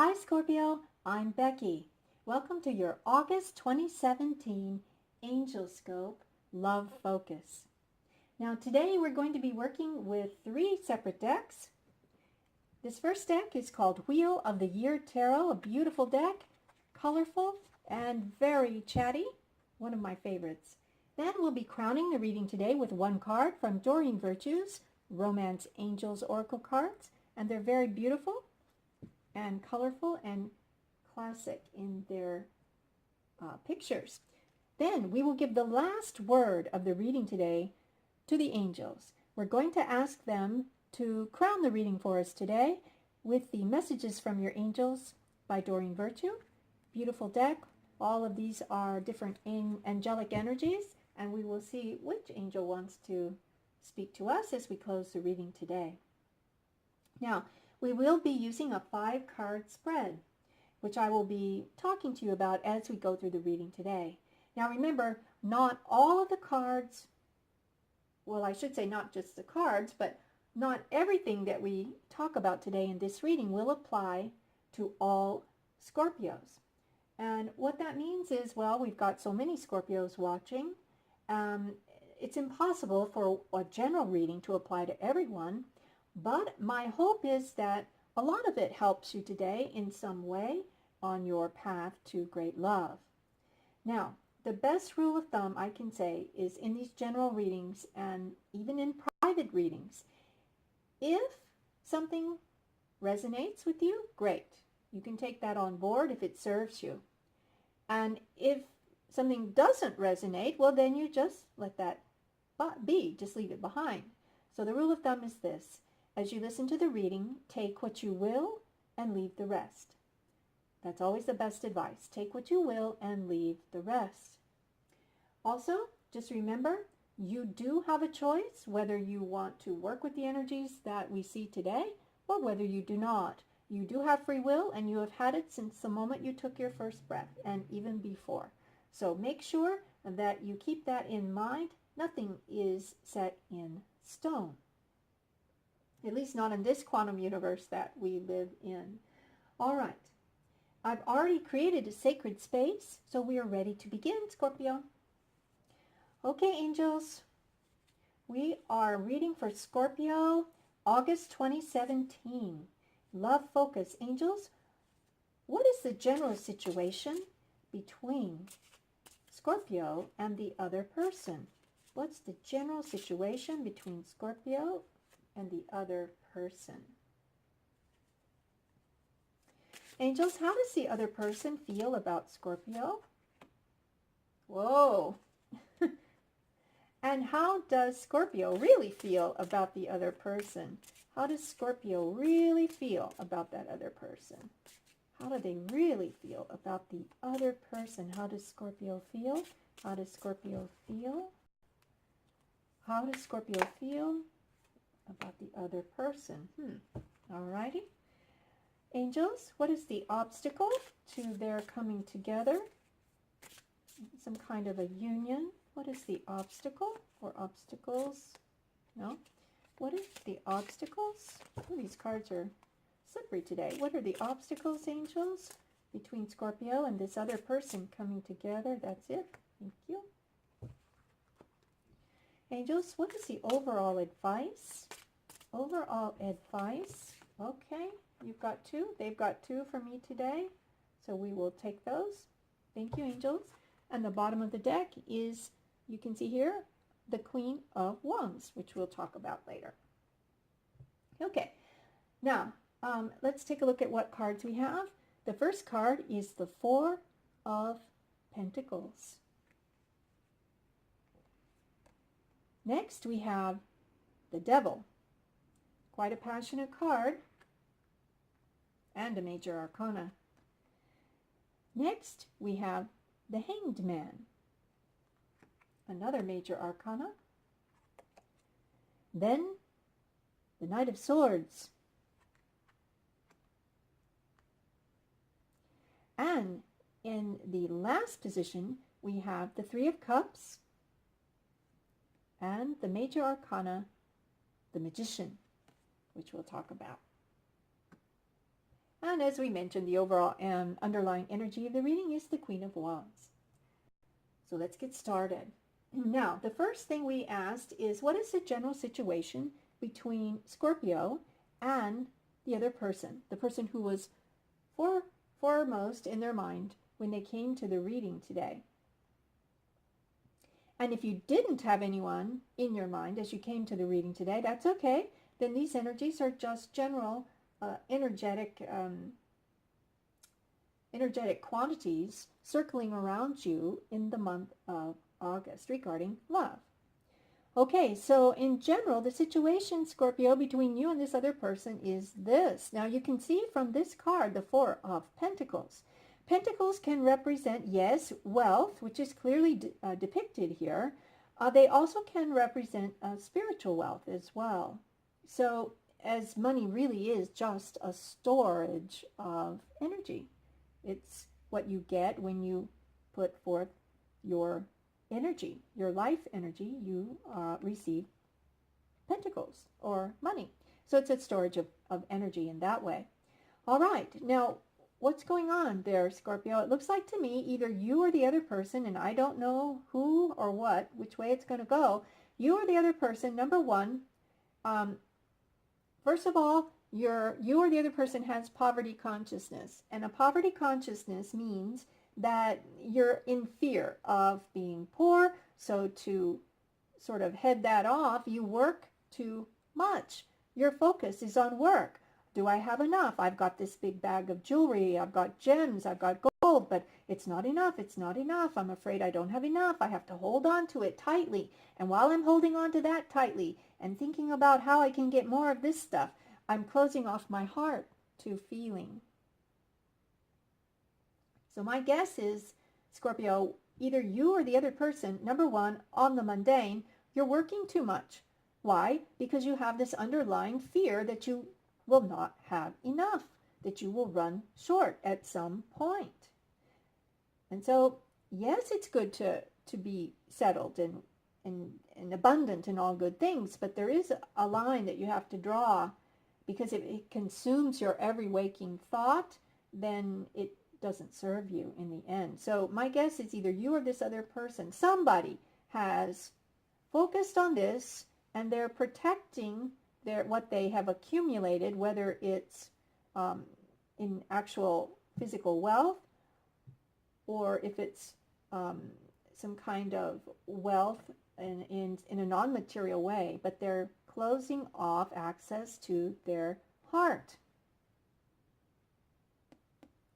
Hi Scorpio, I'm Becky. Welcome to your August 2017 AngelScope Love Focus. Now today we're going to be working with three separate decks. This first deck is called Wheel of the Year Tarot, a beautiful deck, colorful and very chatty, one of my favorites. Then we'll be crowning the reading today with one card from Doreen Virtue's Romance Angels Oracle cards, and they're very beautiful and colorful and classic in their pictures. Then we will give the last word of the reading today to the angels. We're going to ask them to crown the reading for us today with the Messages from Your Angels by Doreen Virtue. Beautiful deck. All of these are different angelic energies, and we will see which angel wants to speak to us as we close the reading today. Now, we will be using a 5-card spread, which I will be talking to you about as we go through the reading today. Now remember, not all of the cards, well, I should say not just the cards, but not everything that we talk about today in this reading will apply to all Scorpios. And what that means is, well, we've got so many Scorpios watching. It's impossible for a general reading to apply to everyone. But my hope is that a lot of it helps you today in some way on your path to great love. Now, the best rule of thumb I can say is in these general readings and even in private readings, if something resonates with you, great. You can take that on board if it serves you. And if something doesn't resonate, well, then you just let that be. Just leave it behind. So the rule of thumb is this. As you listen to the reading, take what you will and leave the rest. That's always the best advice. Take what you will and leave the rest. Also, just remember, you do have a choice whether you want to work with the energies that we see today or whether you do not. You do have free will, and you have had it since the moment you took your first breath and even before. So make sure that you keep that in mind. Nothing is set in stone. At least not in this quantum universe that we live in. All right. I've already created a sacred space, so we are ready to begin, Scorpio. Okay, angels. We are reading for Scorpio, August 2017. Love focus. Angels, what is the general situation between Scorpio and the other person? What's the general situation between Scorpio and the other person? Angels, how does the other person feel about Scorpio? Whoa. And how does Scorpio really feel about the other person? How does Scorpio really feel about that other person? How do they really feel about the other person? How does Scorpio feel? How does Scorpio feel? How does Scorpio feel about the other person? Alrighty. Angels, what is the obstacle to their coming together? Some kind of a union. What is the obstacle or obstacles? No. What is the obstacles? Oh, these cards are slippery today. What are the obstacles, angels, between Scorpio and this other person coming together? That's it. Thank you. Angels, what is the overall advice? Overall advice. Okay, you've got two. They've got two for me today. So we will take those. Thank you, angels. And the bottom of the deck is, you can see here, the Queen of Wands, which we'll talk about later. Okay, now let's take a look at what cards we have. The first card is the Four of Pentacles. Next, we have the Devil. Quite a passionate card and a major arcana. Next, we have the Hanged Man. Another major arcana. Then, the Knight of Swords. And in the last position, we have the Three of Cups and the major arcana, the Magician, which we'll talk about. And as we mentioned, the overall and underlying energy of the reading is the Queen of Wands. So let's get started. Now, the first thing we asked is, what is the general situation between Scorpio and the other person, the person who was foremost in their mind when they came to the reading today? And if you didn't have anyone in your mind as you came to the reading today, that's okay. Then these energies are just general energetic quantities circling around you in the month of August regarding love. Okay, so in general, the situation, Scorpio, between you and this other person is this. Now you can see from this card, the Four of Pentacles. Pentacles can represent, yes, wealth, which is clearly depicted here. They also can represent spiritual wealth as well. So as money really is just a storage of energy. It's what you get when you put forth your energy, your life energy. You receive pentacles or money. So it's a storage of energy in that way. All right, now what's going on there, Scorpio? It looks like to me either you or the other person, and I don't know who or what, which way it's going to go, you or the other person, number one, first of all, you or the other person has poverty consciousness. And a poverty consciousness means that you're in fear of being poor. So to sort of head that off, you work too much. Your focus is on work. Do I have enough? I've got this big bag of jewelry. I've got gems. I've got gold, but it's not enough. It's not enough. I'm afraid I don't have enough. I have to hold on to it tightly. And while I'm holding on to that tightly and thinking about how I can get more of this stuff, I'm closing off my heart to feeling. So my guess is, Scorpio, either you or the other person, number one, on the mundane, you're working too much. Why? Because you have this underlying fear that you will not have enough, that you will run short at some point. And so, yes, it's good to be settled and abundant in all good things, but there is a line that you have to draw, because if it consumes your every waking thought, then it doesn't serve you in the end. So my guess is either you or this other person, somebody has focused on this and they're protecting what they have accumulated, whether it's in actual physical wealth or if it's some kind of wealth in a non-material way, but they're closing off access to their heart.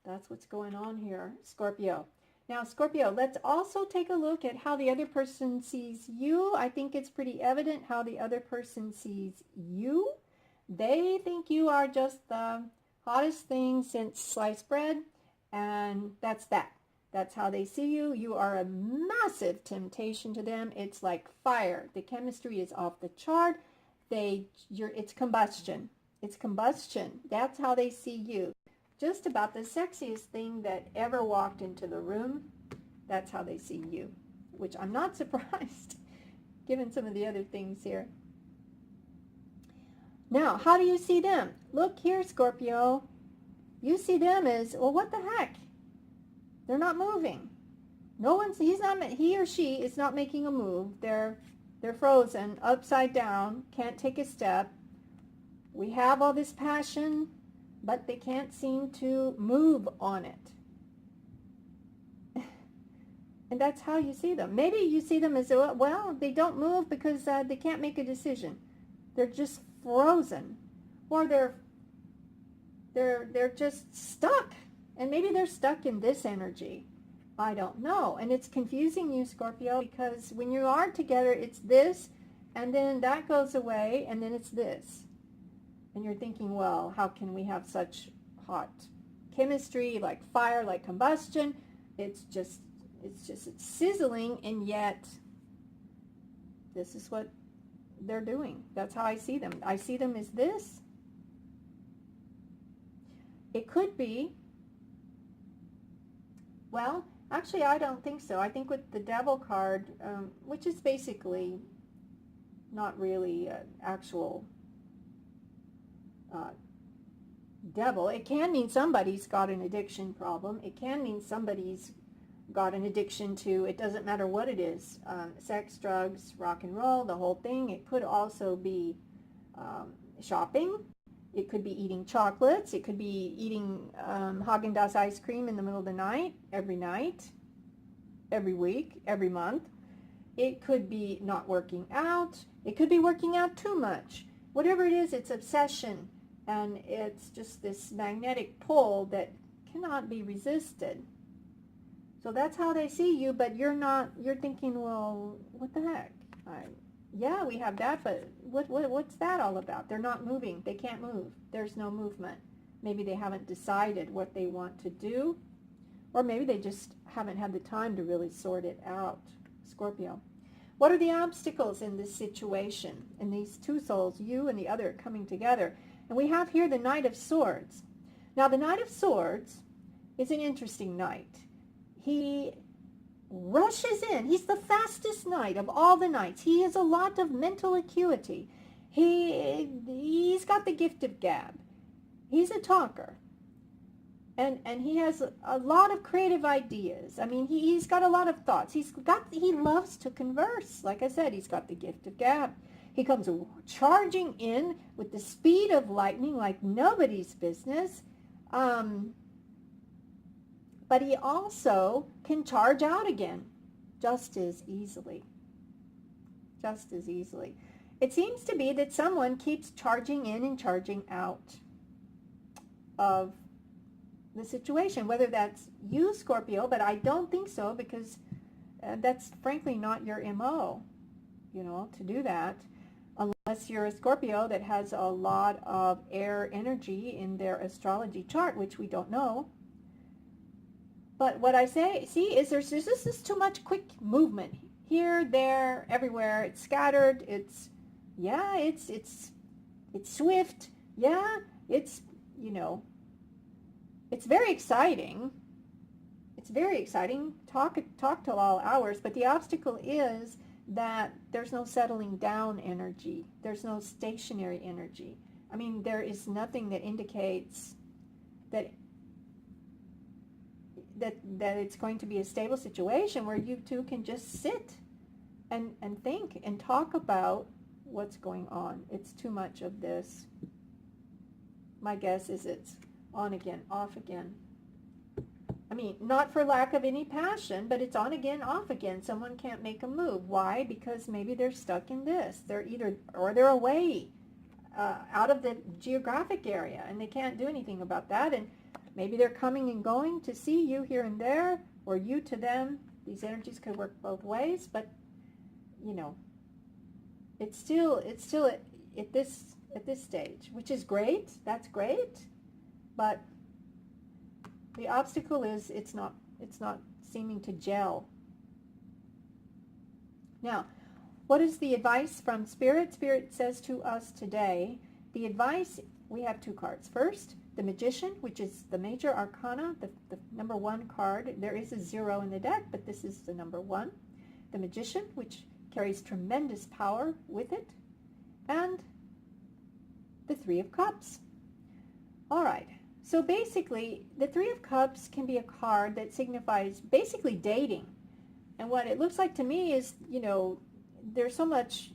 That's what's going on here, Scorpio. Now, Scorpio, let's also take a look at how the other person sees you. I think it's pretty evident how the other person sees you. They think you are just the hottest thing since sliced bread, and that's that. That's how they see you. You are a massive temptation to them. It's like fire. The chemistry is off the chart. It's combustion. It's combustion. That's how they see you. Just about the sexiest thing that ever walked into the room. That's how they see you, which I'm not surprised given some of the other things here. Now, how do you see them? Look here, Scorpio. You see them as, well, what the heck? They're not moving. He or she is not making a move. They're frozen, upside down, can't take a step. We have all this passion, but they can't seem to move on it. And that's how you see them. Maybe you see them as, well, they don't move because they can't make a decision. They're just frozen. Or they're just stuck. And maybe they're stuck in this energy. I don't know. And it's confusing you, Scorpio, because when you are together, it's this, and then that goes away, and then it's this. And you're thinking, well, how can we have such hot chemistry, like fire, like combustion? It's sizzling, and yet this is what they're doing. That's how I see them. I see them as this. It could be, well, actually, I don't think so. I think with the Devil card, which is basically not really an actual devil. It can mean somebody's got an addiction problem. It can mean somebody's got an addiction to, it doesn't matter what it is, sex, drugs, rock and roll, the whole thing. It could also be shopping. It could be eating chocolates. It could be eating Haagen-Dazs ice cream in the middle of the night, every week, every month. It could be not working out. It could be working out too much. Whatever it is, it's obsession. And it's just this magnetic pull that cannot be resisted. So that's how they see you, but you're thinking, well, what the heck? Yeah, we have that, but what's that all about? They're not moving. They can't move. There's no movement. Maybe they haven't decided what they want to do, or maybe they just haven't had the time to really sort it out. Scorpio. What are the obstacles in this situation? In these two souls, you and the other coming together. And we have here the Knight of Swords. Now, the Knight of Swords is an interesting knight. He rushes in. He's the fastest knight of all the knights. He has a lot of mental acuity. He's got the gift of gab. He's a talker. And he has a lot of creative ideas. I mean, he's got a lot of thoughts. He loves to converse. Like I said, he's got the gift of gab. He comes charging in with the speed of lightning like nobody's business. But he also can charge out again just as easily. Just as easily. It seems to be that someone keeps charging in and charging out of the situation, whether that's you, Scorpio, but I don't think so, because that's frankly not your MO, to do that, unless you're a Scorpio that has a lot of air energy in their astrology chart, which we don't know. But what I see is there's just too much quick movement here, there, everywhere. It's scattered. It's swift. Yeah, it's very exciting. It's very exciting. Talk till all hours. But the obstacle is that there's no settling down energy. There's no stationary energy. I mean, there is nothing that indicates that it's going to be a stable situation where you two can just sit and think and talk about what's going on. It's too much of this. My guess is it's on again, off again. I mean, not for lack of any passion, but it's on again, off again. Someone can't make a move. Why? Because maybe they're stuck in this. They're away out of the geographic area, and they can't do anything about that. And maybe they're coming and going to see you here and there, or you to them. These energies could work both ways, but it's still at this stage, which is great. That's great, but the obstacle is it's not seeming to gel. Now, what is the advice from Spirit? Spirit says to us today, the advice, we have two cards. First, the Magician, which is the major arcana, the number one card. There is a 0 in the deck, but this is the number 1. The Magician, which carries tremendous power with it. And the 3 of Cups. All right. So basically, the 3 of Cups can be a card that signifies basically dating. And what it looks like to me is, there's so much,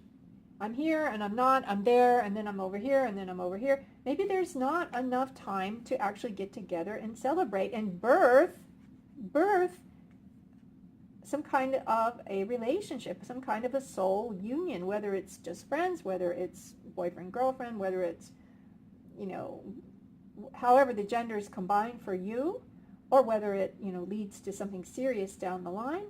I'm here and I'm not, I'm there, and then I'm over here, and then I'm over here. Maybe there's not enough time to actually get together and celebrate and birth some kind of a relationship, some kind of a soul union, whether it's just friends, whether it's boyfriend, girlfriend, whether it's, however the genders combine for you, or whether it, leads to something serious down the line.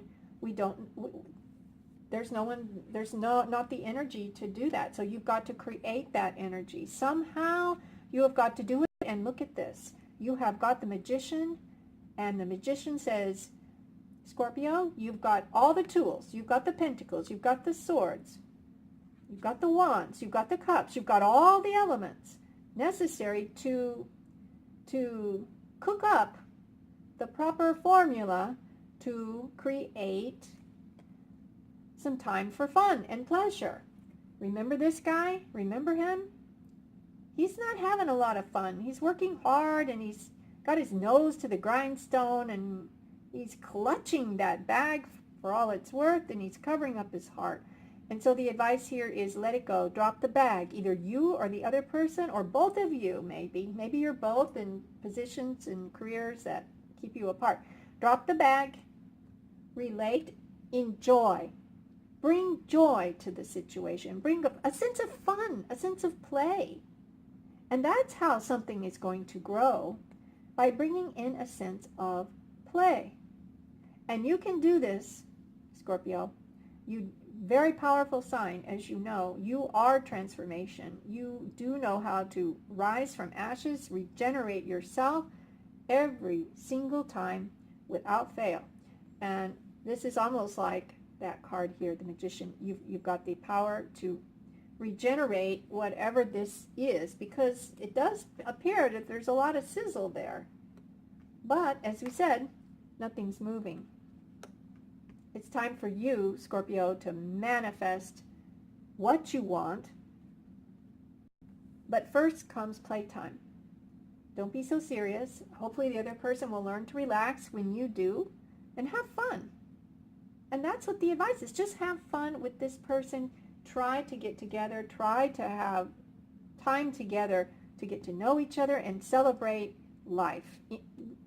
There's not the energy to do that. So you've got to create that energy. Somehow you have got to do it. And look at this. You have got the Magician, and the Magician says, Scorpio, you've got all the tools. You've got the Pentacles. You've got the Swords. You've got the Wands. You've got the Cups. You've got all the elements necessary to cook up the proper formula to create some time for fun and pleasure. Remember this guy? Remember him? he's not having a lot of fun. He's working hard and he's got his nose to the grindstone and he's clutching that bag for all it's worth and he's covering up his heart. And so the advice here is let it go. Drop the bag. Either you or the other person or both of you maybe. Maybe you're both in positions and careers that keep you apart. Drop the bag. Relate. Enjoy. Bring joy to the situation. Bring a sense of fun, a sense of play. And that's how something is going to grow, by bringing in a sense of play. And you can do this, Scorpio. You very powerful sign, as you know. You are transformation. You do know how to rise from ashes, regenerate yourself every single time without fail. And this is almost like that card here, the Magician. You've got the power to regenerate whatever this is, because it does appear that there's a lot of sizzle there. But as we said, nothing's moving. It's time for you, Scorpio, to manifest what you want. But first comes playtime. Don't be so serious. Hopefully the other person will learn to relax when you do, and have fun. And that's what the advice is. Just have fun with this person. Try to get together. Try to have time together to get to know each other and celebrate life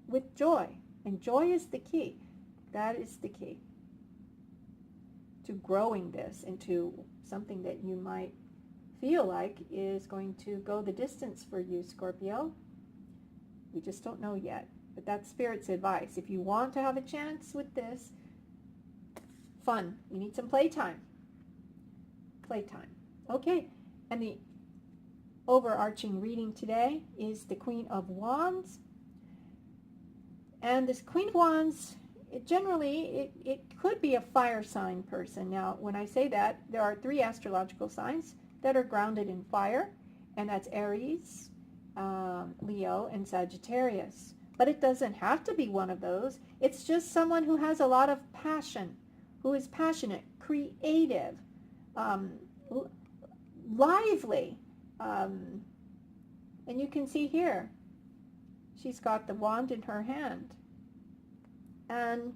with joy. And joy is the key. That is the key to growing this into something that you might feel like is going to go the distance for you, Scorpio. We just don't know yet. But that's Spirit's advice. If you want to have a chance with this, fun. You need some playtime. Playtime. Okay. And the overarching reading today is the Queen of Wands. And this Queen of Wands, it could be a fire sign person. Now, when I say that, there are 3 astrological signs that are grounded in fire, and that's Aries, Leo, and Sagittarius. But it doesn't have to be one of those. It's just someone who has a lot of passion, who is passionate, creative, lively. And you can see here, she's got the wand in her hand. And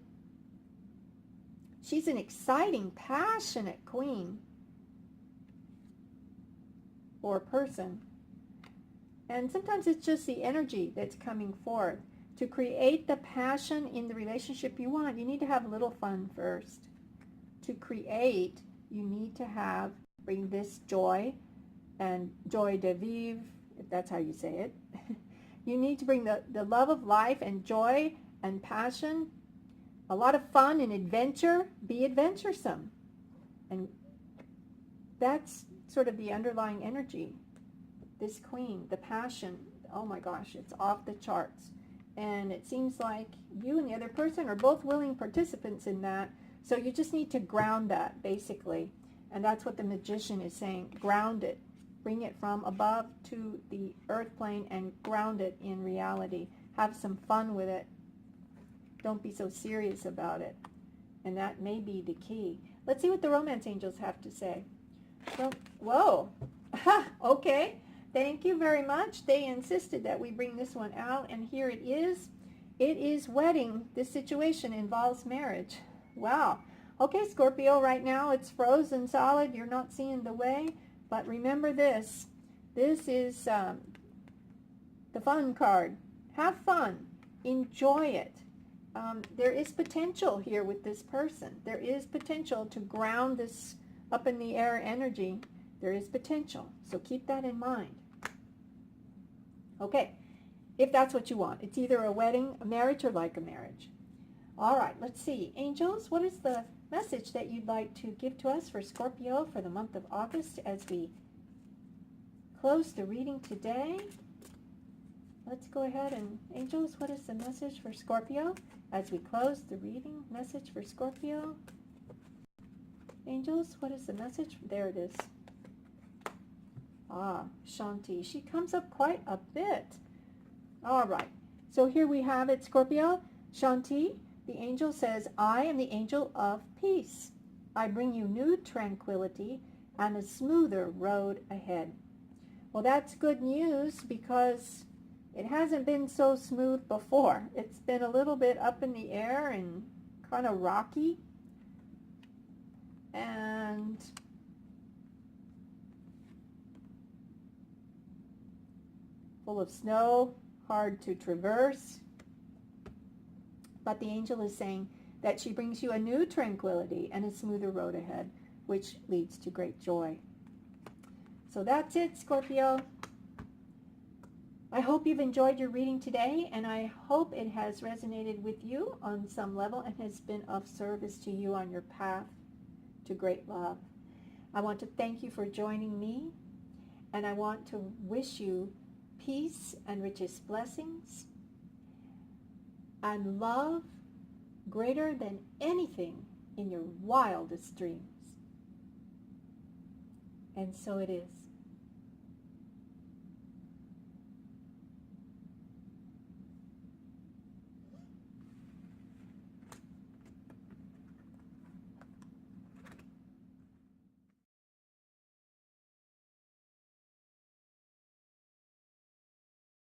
she's an exciting, passionate queen or person. And sometimes it's just the energy that's coming forth. To create the passion in the relationship you want, you need to have a little fun first. To create, you need to bring this joy and joie de vivre, if that's how you say it. You need to bring the love of life and joy and passion, a lot of fun and adventure. Be adventuresome. And that's sort of the underlying energy. This queen, the passion, oh my gosh, it's off the charts. And it seems like you and the other person are both willing participants in that. So you just need to ground that, basically. And that's what the Magician is saying. Ground it. Bring it from above to the earth plane and ground it in reality. Have some fun with it. Don't be so serious about it. And that may be the key. Let's see what the romance angels have to say. So, whoa. Okay. Thank you very much. They insisted that we bring this one out, and here it is. It is wedding. This situation involves marriage. Wow. Okay, Scorpio, right now it's frozen solid. You're not seeing the way. But remember this. This is the fun card. Have fun. Enjoy it. There is potential here with this person. There is potential to ground this up in the air energy. There is potential. So keep that in mind. Okay, if that's what you want. It's either a wedding, a marriage, or like a marriage. All right, let's see. Angels, what is the message that you'd like to give to us for Scorpio for the month of August as we close the reading today? Let's go ahead and, angels, what is the message for Scorpio as we close the reading? Message for Scorpio. Angels, what is the message? There it is. Ah, Shanti. She comes up quite a bit. All right. So here we have it, Scorpio. Shanti, the angel says, I am the angel of peace. I bring you new tranquility and a smoother road ahead. Well, that's good news because it hasn't been so smooth before. It's been a little bit up in the air and kind of rocky and full of snow, hard to traverse. But the angel is saying that she brings you a new tranquility and a smoother road ahead, which leads to great joy. So that's it, Scorpio. I hope you've enjoyed your reading today, and I hope it has resonated with you on some level and has been of service to you on your path to great love. I want to thank you for joining me, and I want to wish you peace and richest blessings and love greater than anything in your wildest dreams. And so it is.